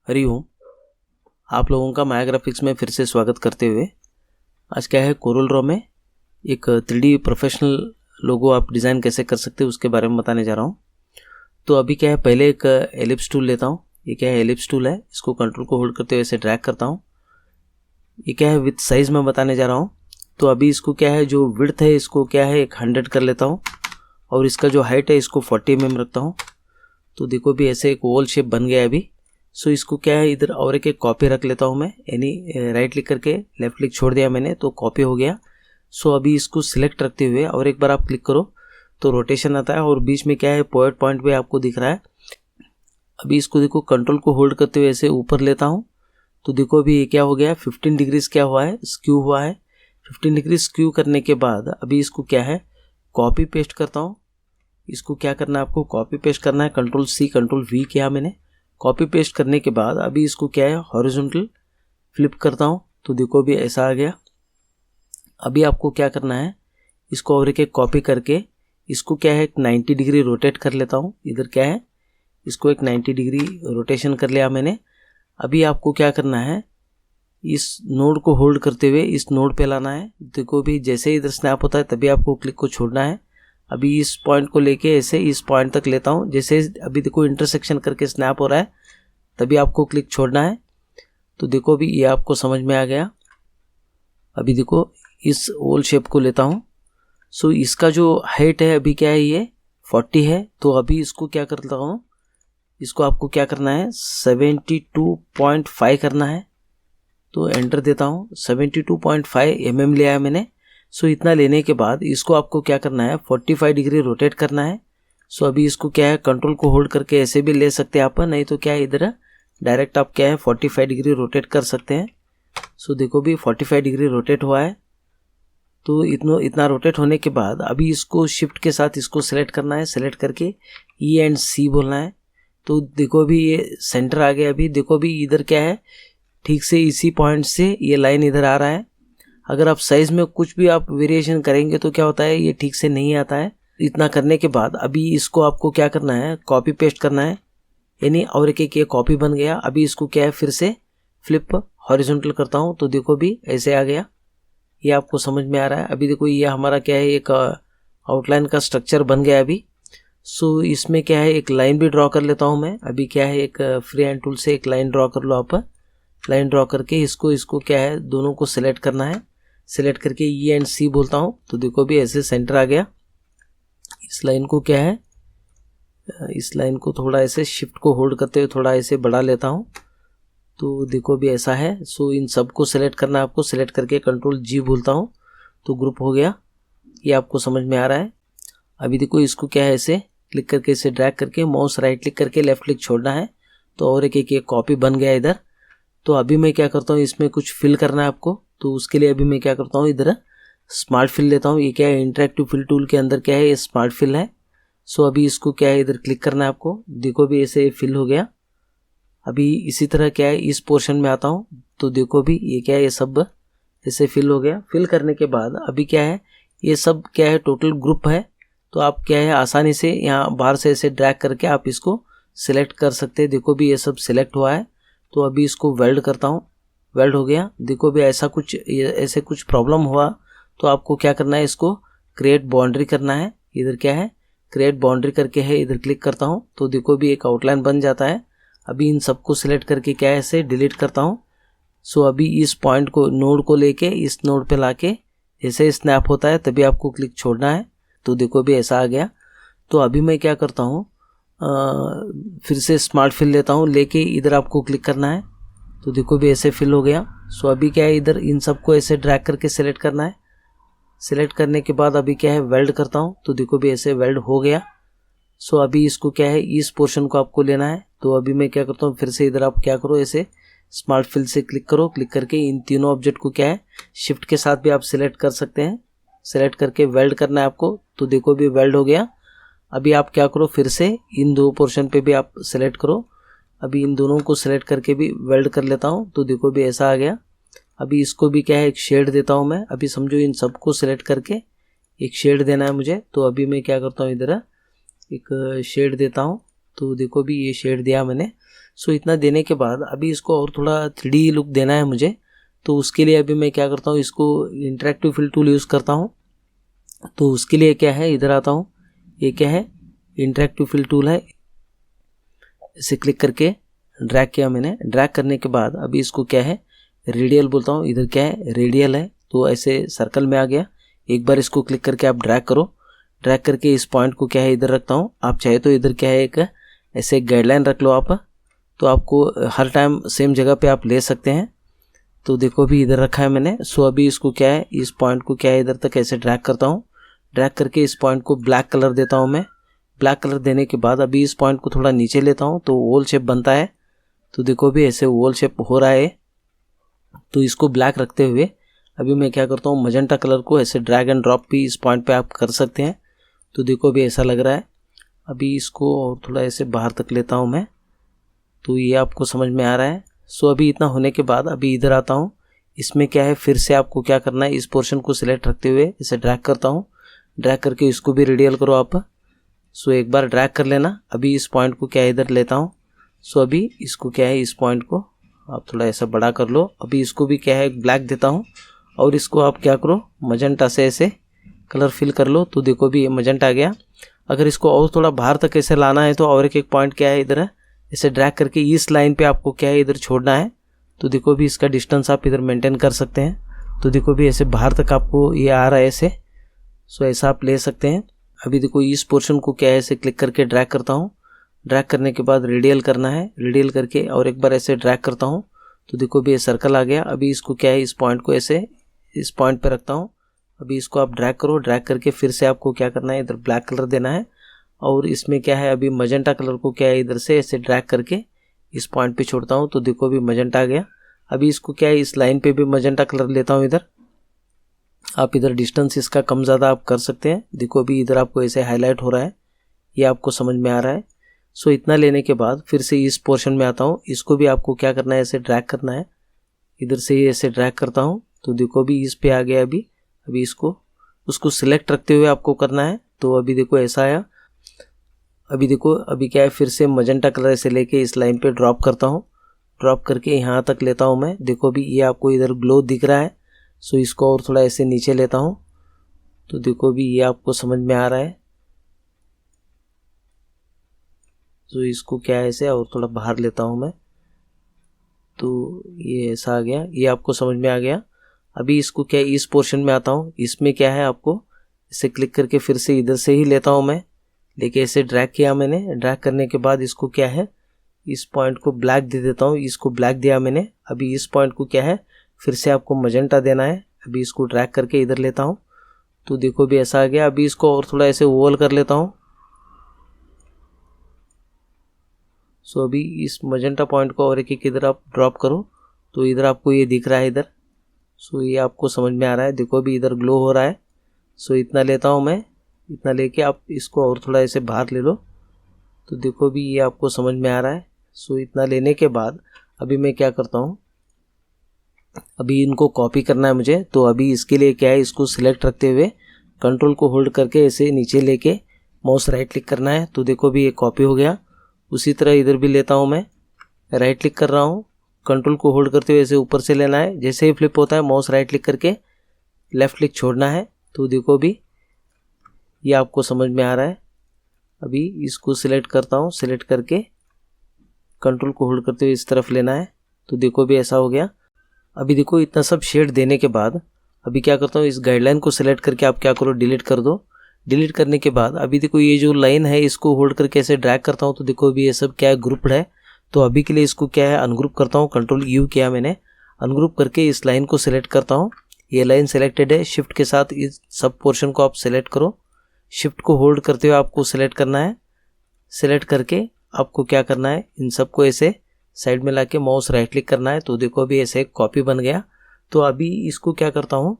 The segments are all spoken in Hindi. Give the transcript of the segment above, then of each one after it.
हरिओम। आप लोगों का माया ग्राफिक्स में फिर से स्वागत करते हुए आज क्या है, कोरल ड्रॉ में एक 3D प्रोफेशनल लोगो आप डिज़ाइन कैसे कर सकते हैं उसके बारे में बताने जा रहा हूँ। तो अभी क्या है, पहले एक एलिप्स टूल लेता हूँ। ये क्या है, एलिप्स टूल है। इसको कंट्रोल को होल्ड करते हुए ऐसे ड्रैग करता हूँ। ये क्या है, विथ साइज में बताने जा रहा हूँ। तो अभी इसको क्या है, जो विड्थ है इसको क्या है 100 कर लेता हूँ और इसका जो हाइट है इसको 40 mm रखता हूँ। तो देखो भी ऐसे एक ओवल शेप बन गया है अभी। सो इसको क्या है, इधर और एक कॉपी रख लेता हूँ मैं। यानी राइट क्लिक करके लेफ्ट क्लिक छोड़ दिया मैंने तो कॉपी हो गया। सो अभी इसको सिलेक्ट रखते हुए और एक बार आप क्लिक करो तो रोटेशन आता है और बीच में क्या है पॉइंट भी आपको दिख रहा है। अभी इसको देखो, कंट्रोल को होल्ड करते हुए ऐसे ऊपर लेता हूँ तो देखो अभी ये क्या हो गया, 15 डिग्रीज क्या हुआ है, स्क्यू हुआ है। 15 डिग्री स्क्यू करने के बाद अभी इसको क्या है, कॉपी पेस्ट करता हूँ। इसको क्या करना है, आपको कॉपी पेस्ट करना है। कंट्रोल C कंट्रोल V किया मैंने। कॉपी पेस्ट करने के बाद अभी इसको क्या है, हॉरिजॉन्टल फ्लिप करता हूँ तो देखो भी ऐसा आ गया। अभी आपको क्या करना है, इसको और एक कॉपी करके इसको क्या है 90 डिग्री रोटेट कर लेता हूँ। इधर क्या है, इसको एक 90 डिग्री रोटेशन कर लिया मैंने। अभी आपको क्या करना है, इस नोड को होल्ड करते हुए इस नोड पे लाना है। देखो भी जैसे इधर स्नैप होता है तभी आपको क्लिक को छोड़ना है। अभी इस पॉइंट को लेके ऐसे इस पॉइंट तक लेता हूँ। जैसे अभी देखो इंटरसेक्शन करके स्नैप हो रहा है तभी आपको क्लिक छोड़ना है। तो देखो भी ये आपको समझ में आ गया। अभी देखो इस ओवल शेप को लेता हूँ। सो इसका जो हाइट है अभी क्या है, ये 40 है। तो अभी इसको क्या करता हूँ, इसको आपको क्या करना है 72.5 करना है। तो एंटर देता हूँ। 72.5 mm लिया है मैंने। सो इतना लेने के बाद इसको आपको क्या करना है 45 डिग्री रोटेट करना है। सो अभी इसको क्या है, कंट्रोल को होल्ड करके ऐसे भी ले सकते हैं आप, नहीं तो क्या है इधर डायरेक्ट आप क्या है 45 डिग्री रोटेट कर सकते हैं। सो देखो भी 45 डिग्री रोटेट हुआ है। तो इतना रोटेट होने के बाद अभी इसको शिफ्ट के साथ इसको सेलेक्ट करना है। सेलेक्ट करके E एंड C बोलना है। तो देखो भी ये सेंटर आ गया। अभी देखो भी इधर क्या है, ठीक से इसी पॉइंट से ये लाइन इधर आ रहा है। अगर आप साइज में कुछ भी आप वेरिएशन करेंगे तो क्या होता है, ये ठीक से नहीं आता है। इतना करने के बाद अभी इसको आपको क्या करना है, कॉपी पेस्ट करना है। यानी और एक ये कॉपी बन गया। अभी इसको क्या है, फिर से फ्लिप हॉरिजॉन्टल करता हूँ तो देखो भी ऐसे आ गया। ये आपको समझ में आ रहा है। अभी देखो ये हमारा क्या है, एक आउटलाइन का स्ट्रक्चर बन गया अभी। सो इसमें क्या है, एक लाइन भी ड्रॉ कर लेता हूँ मैं। अभी क्या है, एक फ्री हैंड टूल से एक लाइन ड्रॉ कर लो आप। लाइन ड्रॉ करके इसको क्या है, दोनों को सिलेक्ट करना है। सिलेक्ट करके E एंड C बोलता हूँ तो देखो भी ऐसे सेंटर आ गया। इस लाइन को क्या है, इस लाइन को थोड़ा ऐसे शिफ्ट को होल्ड करते हुए थोड़ा ऐसे बढ़ा लेता हूँ तो देखो भी ऐसा है। सो इन सबको सिलेक्ट करना है आपको। सिलेक्ट करके कंट्रोल G बोलता हूँ तो ग्रुप हो गया। ये आपको समझ में आ रहा है। अभी देखो इसको क्या है, ऐसे क्लिक करके इसे ड्रैग करके माउस राइट क्लिक करके लेफ्ट क्लिक छोड़ना है तो और एक कॉपी बन गया इधर। तो अभी मैं क्या करता हूँ, इसमें कुछ फिल करना है आपको। तो उसके लिए अभी मैं क्या करता हूँ, इधर स्मार्ट फिल लेता हूँ। ये क्या है, इंटरेक्टिव फिल टूल के अंदर क्या है, ये स्मार्ट फिल है। सो अभी इसको क्या है, इधर क्लिक करना है आपको। देखो भी ऐसे फिल हो गया। अभी इसी तरह क्या है, इस पोर्शन में आता हूँ तो देखो भी ये क्या है, ये सब ऐसे फिल हो गया। फिल करने के बाद अभी क्या है, ये सब क्या है टोटल ग्रुप है। तो आप क्या है आसानी से यहाँ बाहर से ऐसे ड्रैग करके आप इसको सिलेक्ट कर सकते हैं। देखो भी ये सब सिलेक्ट हुआ है। तो अभी इसको वेल्ड करता हूँ। वेल्ड हो गया। देखो भी ऐसे कुछ प्रॉब्लम हुआ तो आपको क्या करना है, इसको क्रिएट बाउंड्री करना है। इधर क्या है, क्रिएट बाउंड्री करके है, इधर क्लिक करता हूँ तो देखो भी एक आउटलाइन बन जाता है। अभी इन सबको सिलेक्ट करके क्या है, ऐसे डिलीट करता हूँ। सो अभी इस पॉइंट को, नोड को लेके इस नोड पे लाके जैसे स्नैप होता है तभी आपको क्लिक छोड़ना है। तो देखो भी ऐसा आ गया। तो अभी मैं क्या करता हूँ, फिर से स्मार्ट फिल लेता हूँ। लेके इधर आपको क्लिक करना है तो देखो भी ऐसे फिल हो गया। सो अभी क्या है, इधर इन सबको ऐसे ड्रैग करके सिलेक्ट करना है। सिलेक्ट करने के बाद अभी क्या है, वेल्ड करता हूँ तो देखो भी ऐसे वेल्ड हो गया। सो अभी इसको क्या है, इस पोर्शन को आपको लेना है। तो अभी मैं क्या करता हूँ, फिर से इधर आप क्या करो, ऐसे स्मार्ट फिल से क्लिक करो। क्लिक करके इन तीनों ऑब्जेक्ट को क्या है, शिफ्ट के साथ भी आप सिलेक्ट कर सकते हैं। सिलेक्ट करके वेल्ड करना है आपको तो देखो भी वेल्ड हो गया। अभी आप क्या करो, फिर से इन दो पोर्शन पे भी आप सिलेक्ट करो। अभी इन दोनों को सिलेक्ट करके भी वेल्ड कर लेता हूँ तो देखो भी ऐसा आ गया। अभी इसको भी क्या है, एक शेड देता हूँ मैं। अभी समझो इन सबको सिलेक्ट करके एक शेड देना है मुझे। तो अभी मैं क्या करता हूँ, इधर एक शेड देता हूँ तो देखो भी ये शेड दिया मैंने। सो इतना देने के बाद अभी इसको और थोड़ा 3D लुक देना है मुझे, तो उसके लिए अभी मैं क्या करता हूँ, इसको इंटरेक्टिव फिल टूल यूज़ करता हूँ। तो उसके लिए क्या है, इधर आता हूँ, ये क्या है, इंटरेक्टिव फिल टूल है, इसे क्लिक करके ड्रैग किया मैंने। ड्रैग करने के बाद अभी इसको क्या है, रेडियल बोलता हूँ, इधर क्या है, रेडियल है, तो ऐसे सर्कल में आ गया। एक बार इसको क्लिक करके आप ड्रैग करो। ड्रैग करके इस पॉइंट को क्या है, इधर रखता हूँ। आप चाहे तो इधर क्या है, एक ऐसे गाइडलाइन रख लो आप, तो आपको हर टाइम सेम जगह पे आप ले सकते हैं। तो देखो अभी इधर रखा है मैंने। सो अभी इसको क्या है, इस पॉइंट को क्या है, इधर तक ऐसे ड्रैग करता हूँ। ड्रैग करके इस पॉइंट को ब्लैक कलर देता हूँ मैं। ब्लैक कलर देने के बाद अभी इस पॉइंट को थोड़ा नीचे लेता हूँ, तो ओवल शेप बनता है। तो देखो अभी ऐसे ओवल शेप हो रहा है। तो इसको ब्लैक रखते हुए अभी मैं क्या करता हूँ, मजेंटा कलर को ऐसे ड्रैग एंड ड्रॉप भी इस पॉइंट पे आप कर सकते हैं। तो देखो अभी ऐसा लग रहा है। अभी इसको और थोड़ा ऐसे बाहर तक लेता हूँ मैं, तो ये आपको समझ में आ रहा है। सो अभी इतना होने के बाद अभी इधर आता हूँ। इसमें क्या है, फिर से आपको क्या करना है, इस पोर्शन को सिलेक्ट रखते हुए इसे ड्रैग करता हूँ। ड्रैग करके इसको भी रेडियल करो आप। सो एक बार ड्रैग कर लेना। अभी इस पॉइंट को क्या है, इधर लेता हूँ। सो अभी इसको क्या है, इस पॉइंट को आप थोड़ा ऐसा बड़ा कर लो। अभी इसको भी क्या है, ब्लैक देता हूँ, और इसको आप क्या करो, मजेंटा से ऐसे कलर फिल कर लो। तो देखो भी ये मजेंटा आ गया। अगर इसको और थोड़ा बाहर तक ऐसे लाना है, तो और एक पॉइंट क्या है, इधर है, इसे ड्रैग करके इस लाइन पे आपको क्या है, इधर छोड़ना है। तो देखो भी इसका डिस्टेंस आप इधर मेंटेन कर सकते हैं। तो देखो भी ऐसे बाहर तक आपको ये आ रहा है ऐसे। सो ऐसा आप ले सकते हैं। अभी देखो इस पोर्शन को क्या है, ऐसे क्लिक करके ड्रैग करता हूँ। ड्रैग करने के बाद रेडियल करना है। रेडियल करके और एक बार ऐसे ड्रैग करता हूँ। तो देखो भी ये सर्कल आ गया। अभी इसको क्या है, इस पॉइंट को ऐसे इस पॉइंट पे रखता हूँ। अभी इसको आप ड्रैग करो। ड्रैग करके फिर से आपको क्या करना है, इधर ब्लैक कलर देना है, और इसमें क्या है, अभी मजेंटा कलर को क्या है, इधर से ऐसे ड्रैग करके इस पॉइंट पे छोड़ता हूँ। तो देखो अभी मजेंटा आ गया। अभी इसको क्या है, इस लाइन पे भी मजेंटा कलर लेता हूँ इधर। आप इधर डिस्टेंस इसका कम ज़्यादा आप कर सकते हैं। देखो अभी इधर आपको ऐसे हाईलाइट हो रहा है, ये आपको समझ में आ रहा है। सो इतना लेने के बाद फिर से इस पोर्शन में आता हूँ। इसको भी आपको क्या करना है, ऐसे ड्रैग करना है। इधर से ही ऐसे ड्रैग करता हूँ। तो देखो अभी इस पे आ गया। अभी इसको उसको सिलेक्ट रखते हुए आपको करना है। तो अभी देखो ऐसा आया। अभी देखो अभी क्या है, फिर से मजेंटा कलर ऐसे लेके इस लाइन पे ड्रॉप करता हूँ। ड्रॉप करके यहाँ तक लेता हूँ मैं। देखो अभी ये आपको इधर ग्लो दिख रहा है। सो इसको और थोड़ा ऐसे नीचे लेता हूँ। तो देखो अभी ये आपको समझ में आ रहा है। तो इसको क्या है, ऐसे और थोड़ा बाहर लेता हूँ मैं। तो ये ऐसा आ गया, ये आपको समझ में आ गया। अभी इसको क्या है, इस पोर्शन में आता हूँ। इसमें क्या है, आपको इसे क्लिक करके फिर से इधर से ही लेता हूँ मैं। लेके ऐसे ड्रैग किया मैंने। ड्रैग करने के बाद इसको क्या है, इस पॉइंट को ब्लैक दे देता हूँ। इसको ब्लैक दिया मैंने। अभी इस पॉइंट को क्या है, फिर से आपको मजेंटा देना है। अभी इसको ड्रैग करके इधर लेता हूँ। तो देखो भी ऐसा आ गया। अभी इसको और थोड़ा ऐसे ओवल कर लेता हूँ। सो अभी इस मजेंटा पॉइंट को और एक इधर आप ड्रॉप करो। तो इधर आपको ये दिख रहा है इधर। सो ये आपको समझ में आ रहा है। देखो अभी इधर ग्लो हो रहा है। सो इतना लेता हूँ मैं। इतना लेके आप इसको और थोड़ा ऐसे बाहर ले लो। तो देखो भी ये आपको समझ में आ रहा है। सो इतना लेने के बाद अभी मैं क्या करता हूँ, अभी इनको कॉपी करना है मुझे। तो अभी इसके लिए क्या है, इसको सिलेक्ट रखते हुए कंट्रोल को होल्ड करके ऐसे नीचे लेके माउस राइट क्लिक करना है। तो देखो भी ये कॉपी हो गया। उसी तरह इधर भी लेता हूँ मैं। राइट क्लिक कर रहा हूँ, कंट्रोल को होल्ड करते हुए ऐसे ऊपर से लेना है। जैसे ही फ्लिप होता है माउस राइट क्लिक करके लेफ्ट क्लिक छोड़ना है। तो देखो भी ये आपको समझ में आ रहा है। अभी इसको सिलेक्ट करता हूँ। सिलेक्ट करके कंट्रोल को होल्ड करते हुए इस तरफ लेना है। तो देखो भी ऐसा हो गया। अभी देखो इतना सब शेड देने के बाद अभी क्या करता हूँ, इस गाइडलाइन को सिलेक्ट करके आप क्या करो, डिलीट कर दो। डिलीट करने के बाद अभी देखो ये जो लाइन है, इसको होल्ड करके ऐसे ड्रैग करता हूँ। तो देखो अभी ये सब क्या है, ग्रुप्ड है। तो अभी के लिए इसको क्या है, अनग्रुप करता हूँ। कंट्रोल यू किया मैंने। अनग्रुप करके इस लाइन को सिलेक्ट करता हूँ। ये लाइन सिलेक्टेड है। शिफ्ट के साथ इस सब पोर्शन को आप सिलेक्ट करो। शिफ्ट को होल्ड करते हुए आपको सिलेक्ट करना है। सिलेक्ट करके आपको क्या करना है, इन सबको ऐसे साइड में लाके माउस राइट क्लिक करना है। तो देखो अभी ऐसे कॉपी बन गया। तो अभी इसको क्या करता हूँ,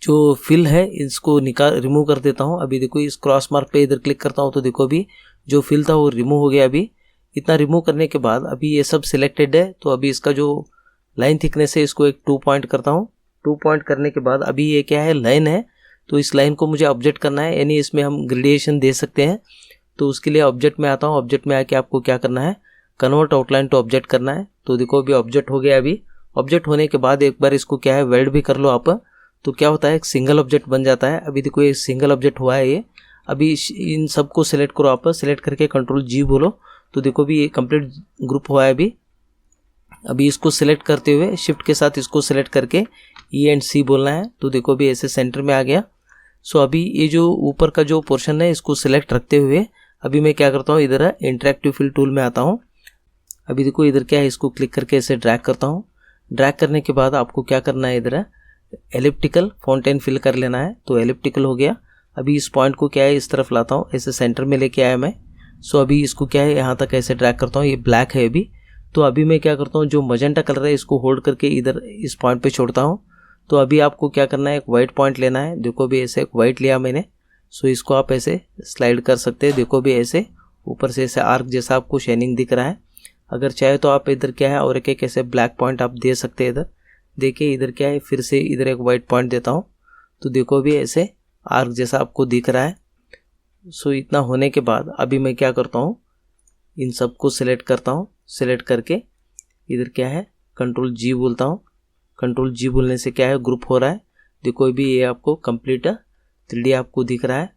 जो फिल है इसको रिमूव कर देता हूँ। अभी देखो इस क्रॉस मार्क पे इधर क्लिक करता हूँ। तो देखो अभी जो फिल था वो रिमूव हो गया। अभी इतना रिमूव करने के बाद अभी ये सब सिलेक्टेड है। तो अभी इसका जो लाइन थिकनेस है इसको एक 2 पॉइंट करता हूँ। 2 पॉइंट करने के बाद अभी ये क्या है, लाइन है। तो इस लाइन को मुझे ऑब्जेक्ट करना है, यानी इसमें हम ग्रेडिएशन दे सकते हैं। तो उसके लिए ऑब्जेक्ट में आता हूँ। ऑब्जेक्ट में आके आपको क्या करना है, कन्वर्ट आउटलाइन टू ऑब्जेक्ट करना है। तो देखो अभी ऑब्जेक्ट हो गया। अभी ऑब्जेक्ट होने के बाद एक बार इसको क्या है वेल्ड भी कर लो आप, तो क्या होता है एक सिंगल ऑब्जेक्ट बन जाता है। अभी देखो ये सिंगल ऑब्जेक्ट हुआ है ये। अभी इन सबको सिलेक्ट करो आप, सिलेक्ट करके कंट्रोल जी बोलो, तो देखो भी ये कंप्लीट ग्रुप हुआ है। अभी इसको सिलेक्ट करते हुए शिफ्ट के साथ इसको सिलेक्ट करके ई एंड सी बोलना है, तो देखो भी ऐसे सेंटर में आ गया। सो अभी ये जो ऊपर का जो पोर्शन है इसको सिलेक्ट रखते हुए अभी मैं क्या करता हूँ, इधर इंटरेक्टिव फिल टूल में आता हूँ। अभी देखो इधर क्या है, इसको क्लिक करके ऐसे ड्रैग करता हूँ। ड्रैग करने के बाद आपको क्या करना है, इधर एलिप्टिकल फाउंटेन फिल कर लेना है। तो एलिप्टिकल हो गया। अभी इस पॉइंट को क्या है इस तरफ लाता हूँ, ऐसे सेंटर में लेके आया मैं। सो अभी इसको क्या है यहाँ तक ऐसे ड्रैग करता हूँ। ये ब्लैक है अभी, तो अभी मैं क्या करता हूँ, जो मजेंटा कलर है इसको होल्ड करके इधर इस पॉइंट पे छोड़ता हूँ। तो अभी आपको क्या करना है, एक वाइट पॉइंट लेना है। देखो भी ऐसे एक वाइट लिया मैंने। सो इसको आप ऐसे स्लाइड कर सकते हैं। देखो भी ऐसे ऊपर से ऐसे आर्क जैसा आपको शाइनिंग दिख रहा है। अगर चाहे तो आप इधर क्या है और एक ऐसे ब्लैक पॉइंट आप दे सकते हैं। इधर देखिए इधर क्या है, फिर से इधर एक वाइट पॉइंट देता हूँ, तो देखो भी ऐसे आर्क जैसा आपको दिख रहा है। सो इतना होने के बाद अभी मैं क्या करता हूँ, इन सबको सिलेक्ट करता हूँ। सिलेक्ट करके इधर क्या है कंट्रोल जी बोलता हूँ। कंट्रोल जी बोलने से क्या है ग्रुप हो रहा है। देखो भी ये आपको कंप्लीट 3D आपको दिख रहा है।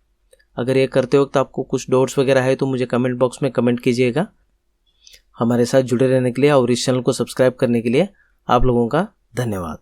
अगर ये करते वक्त आपको कुछ डाउट्स वगैरह है तो मुझे कमेंट बॉक्स में कमेंट कीजिएगा। हमारे साथ जुड़े रहने के लिए और इस चैनल को सब्सक्राइब करने के लिए आप लोगों का धन्यवाद।